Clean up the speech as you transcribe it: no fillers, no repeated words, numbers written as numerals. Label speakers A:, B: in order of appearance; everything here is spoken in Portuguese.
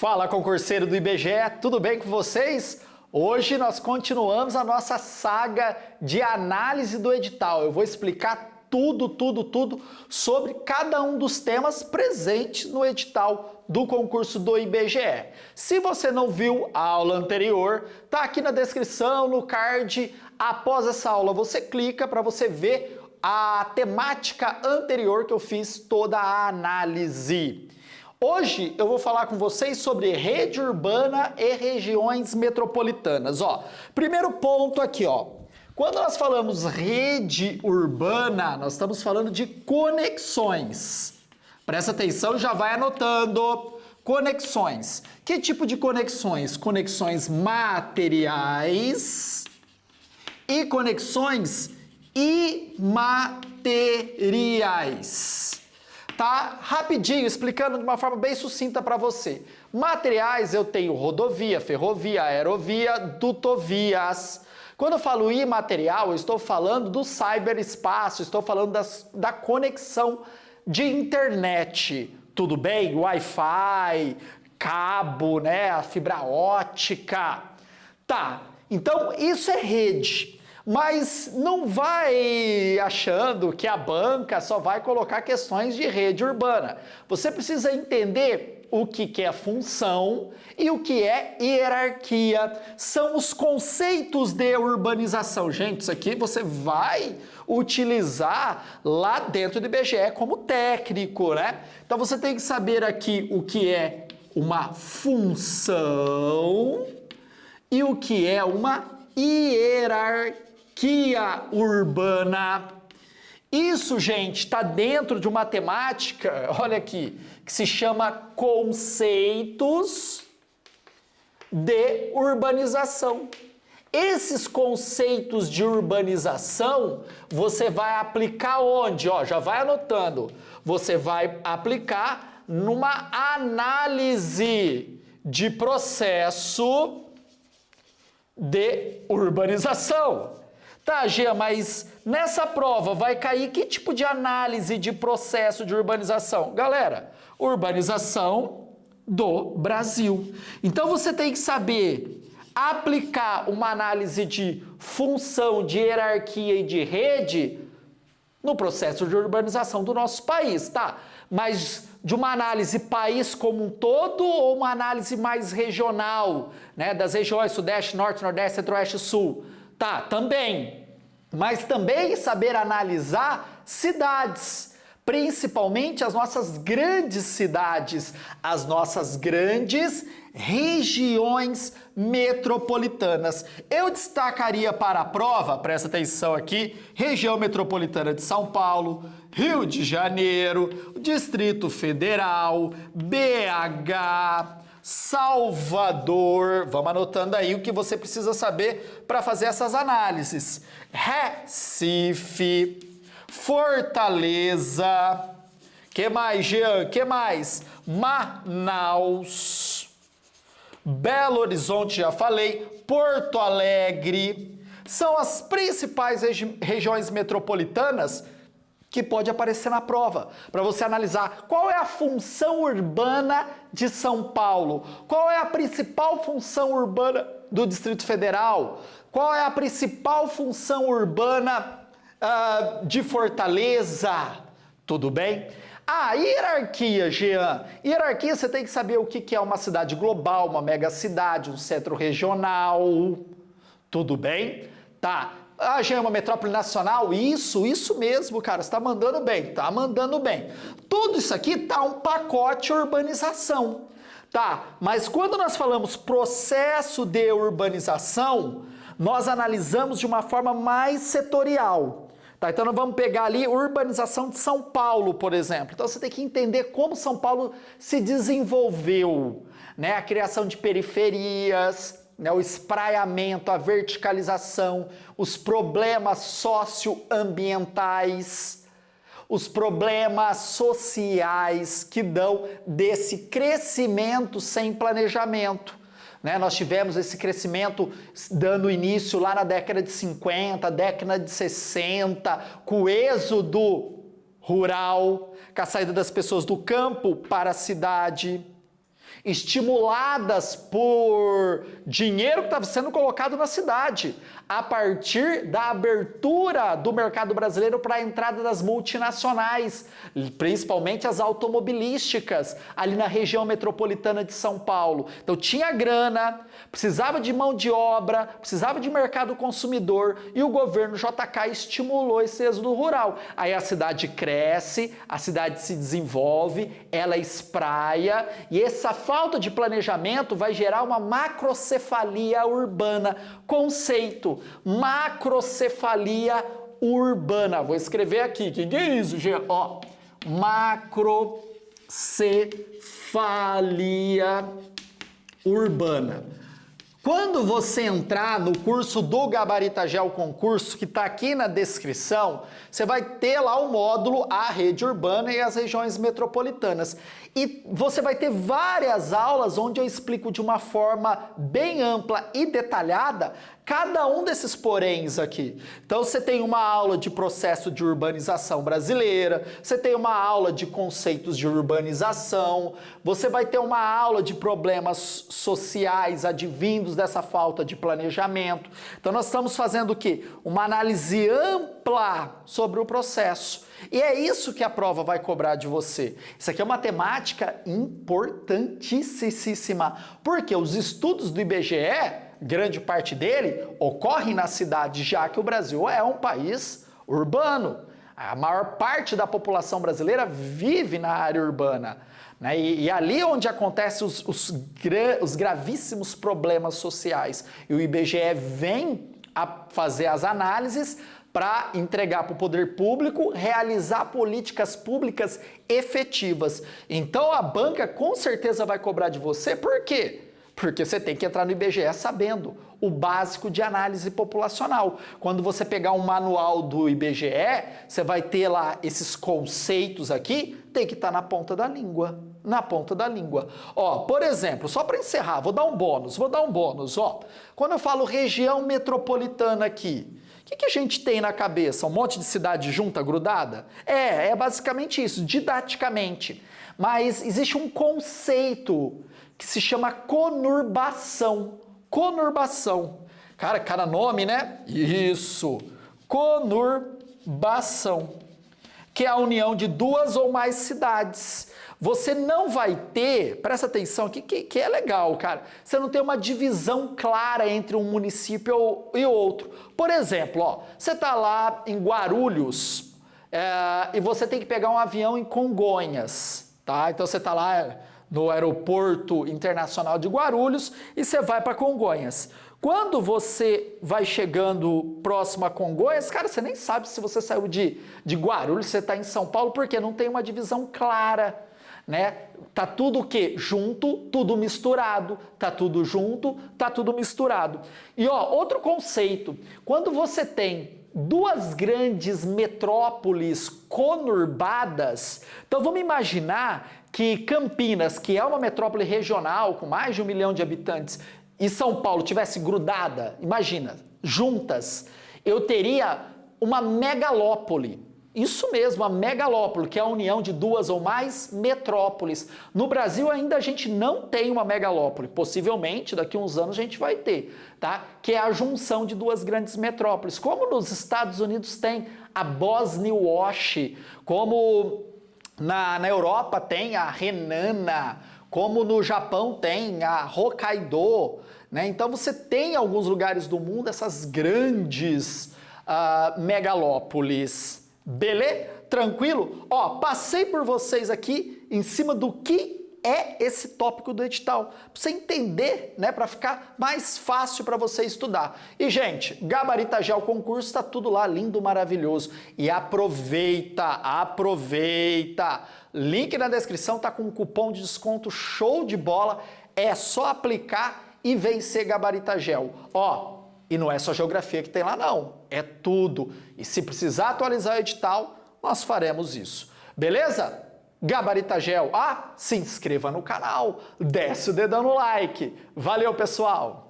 A: Fala, concurseiro do IBGE, tudo bem com vocês? Hoje nós continuamos a nossa saga de análise do edital. Eu vou explicar tudo sobre cada um dos temas presentes no edital do concurso do IBGE. Se você não viu a aula anterior, tá aqui na descrição, no card. Após essa aula você clica para você ver a temática anterior que eu fiz toda a análise. Hoje eu vou falar com vocês sobre rede urbana e regiões metropolitanas. Primeiro ponto aqui, quando nós falamos rede urbana, nós estamos falando de conexões. Presta atenção e já vai anotando. Conexões. Que tipo de conexões? Conexões materiais e conexões imateriais. Tá? Rapidinho, explicando de uma forma bem sucinta para você. Materiais, eu tenho rodovia, ferrovia, aerovia, dutovias. Quando eu falo imaterial, eu estou falando do cyberespaço, estou falando da conexão de internet. Tudo bem? Wi-Fi, cabo, né? A fibra ótica. Tá, então isso é rede. Mas não vai achando que a banca só vai colocar questões de rede urbana. Você precisa entender o que é função e o que é hierarquia. São os conceitos de urbanização. Gente, isso aqui você vai utilizar lá dentro do IBGE como técnico, né? Então você tem que saber aqui o que é uma função e o que é uma hierarquia urbana. Isso, gente, está dentro de uma temática, olha aqui, que se chama conceitos de urbanização. Esses conceitos de urbanização, você vai aplicar onde? Já vai anotando. Você vai aplicar numa análise de processo de urbanização. Tá, Gia, mas nessa prova vai cair que tipo de análise de processo de urbanização? Galera, urbanização do Brasil. Então você tem que saber aplicar uma análise de função, de hierarquia e de rede no processo de urbanização do nosso país, tá? Mas de uma análise país como um todo ou uma análise mais regional, né? Das regiões Sudeste, Norte, Nordeste, Centro-Oeste e Sul. Tá, também. Mas também saber analisar cidades, principalmente as nossas grandes cidades, as nossas grandes regiões metropolitanas. Eu destacaria para a prova, presta atenção aqui, região metropolitana de São Paulo, Rio de Janeiro, Distrito Federal, BH, Salvador, vamos anotando aí o que você precisa saber para fazer essas análises. Recife, Fortaleza, que mais, Jean? Que mais? Manaus, Belo Horizonte, já falei, Porto Alegre, são as principais regiões metropolitanas que pode aparecer na prova, para você analisar qual é a função urbana de São Paulo, qual é a principal função urbana do Distrito Federal, qual é a principal função urbana de Fortaleza, tudo bem? Hierarquia, Jean. Hierarquia, você tem que saber o que é uma cidade global, uma megacidade, um centro regional, tudo bem? Tá. Jean, é uma metrópole nacional? Isso mesmo, cara, você tá mandando bem, tá mandando bem. Tudo isso aqui tá um pacote urbanização, tá? Mas quando nós falamos processo de urbanização, nós analisamos de uma forma mais setorial, tá? Então nós vamos pegar ali urbanização de São Paulo, por exemplo. Então você tem que entender como São Paulo se desenvolveu, né? A criação de periferias, né, o espraiamento, a verticalização, os problemas socioambientais, os problemas sociais que dão desse crescimento sem planejamento. Né? Nós tivemos esse crescimento dando início lá na década de 50, década de 60, com o êxodo rural, com a saída das pessoas do campo para a cidade. estimuladas por dinheiro que estava sendo colocado na cidade, a partir da abertura do mercado brasileiro para a entrada das multinacionais, principalmente as automobilísticas, ali na região metropolitana de São Paulo. Então tinha grana, precisava de mão de obra, precisava de mercado consumidor e o governo JK estimulou esse êxodo rural. Aí a cidade cresce, a cidade se desenvolve, ela espraia e essa falta de planejamento vai gerar uma macrocefalia urbana. Conceito, macrocefalia urbana. Vou escrever aqui, que é isso, gente? Ó, macrocefalia urbana. Quando você entrar no curso do Gabarita Gel Concurso, que está aqui na descrição, você vai ter lá o módulo A Rede Urbana e as regiões metropolitanas. E você vai ter várias aulas onde eu explico de uma forma bem ampla e detalhada cada um desses poréns aqui. Então você tem uma aula de processo de urbanização brasileira, você tem uma aula de conceitos de urbanização, você vai ter uma aula de problemas sociais advindos dessa falta de planejamento. Então nós estamos fazendo o quê? Uma análise ampla sobre o processo. E é isso que a prova vai cobrar de você. Isso aqui é uma temática importantíssima, porque os estudos do IBGE, grande parte dele, ocorre na cidade, já que o Brasil é um país urbano. A maior parte da população brasileira vive na área urbana, né? E ali onde acontecem os gravíssimos problemas sociais. E o IBGE vem a fazer as análises para entregar para o poder público, realizar políticas públicas efetivas. Então a banca com certeza vai cobrar de você, por quê? Porque você tem que entrar no IBGE sabendo o básico de análise populacional. Quando você pegar um manual do IBGE, você vai ter lá esses conceitos aqui, tem que estar na ponta da língua. Na ponta da língua. Ó, por exemplo, só para encerrar, vou dar um bônus, ó. Quando eu falo região metropolitana aqui, o que a gente tem na cabeça? Um monte de cidade junta, grudada? É basicamente isso, didaticamente. Mas existe um conceito que se chama conurbação. Conurbação. Cara, cada nome, né? Isso. Conurbação. Que é a união de duas ou mais cidades. Você não vai ter, presta atenção aqui, que é legal, cara, você não tem uma divisão clara entre um município e outro. Por exemplo, ó, você está lá em Guarulhos e você tem que pegar um avião em Congonhas, tá? Então você está lá no Aeroporto Internacional de Guarulhos e você vai para Congonhas. Quando você vai chegando próximo a Congonhas, cara, você nem sabe se você saiu de Guarulhos, você está em São Paulo, porque não tem uma divisão clara, né? Tá tudo o quê? Junto, tudo misturado. Tá tudo junto, tá tudo misturado. E ó, outro conceito, quando você tem duas grandes metrópoles conurbadas, então vamos imaginar que Campinas, que é uma metrópole regional com mais de 1 milhão de habitantes, e São Paulo tivesse grudada, imagina, juntas, eu teria uma megalópole. Isso mesmo, a megalópole, que é a união de duas ou mais metrópoles. No Brasil ainda a gente não tem uma megalópole, possivelmente daqui a uns anos a gente vai ter, tá? Que é a junção de duas grandes metrópoles, como nos Estados Unidos tem a Bosnia-Wash, como na Europa tem a Renana, como no Japão tem a Hokkaido, né? Então você tem em alguns lugares do mundo essas grandes megalópolis. Beleza? Tranquilo? Ó, passei por vocês aqui em cima do que é esse tópico do edital, para você entender, né, para ficar mais fácil para você estudar. E gente, Gabarita Gel Concurso está tudo lá lindo, maravilhoso. E aproveita. Link na descrição tá com um cupom de desconto show de bola. É só aplicar e vencer Gabarita Gel. Ó, e não é só geografia que tem lá não, é tudo. E se precisar atualizar o edital, nós faremos isso. Beleza? Gabarita Gel, se inscreva no canal, desce o dedão no like. Valeu, pessoal!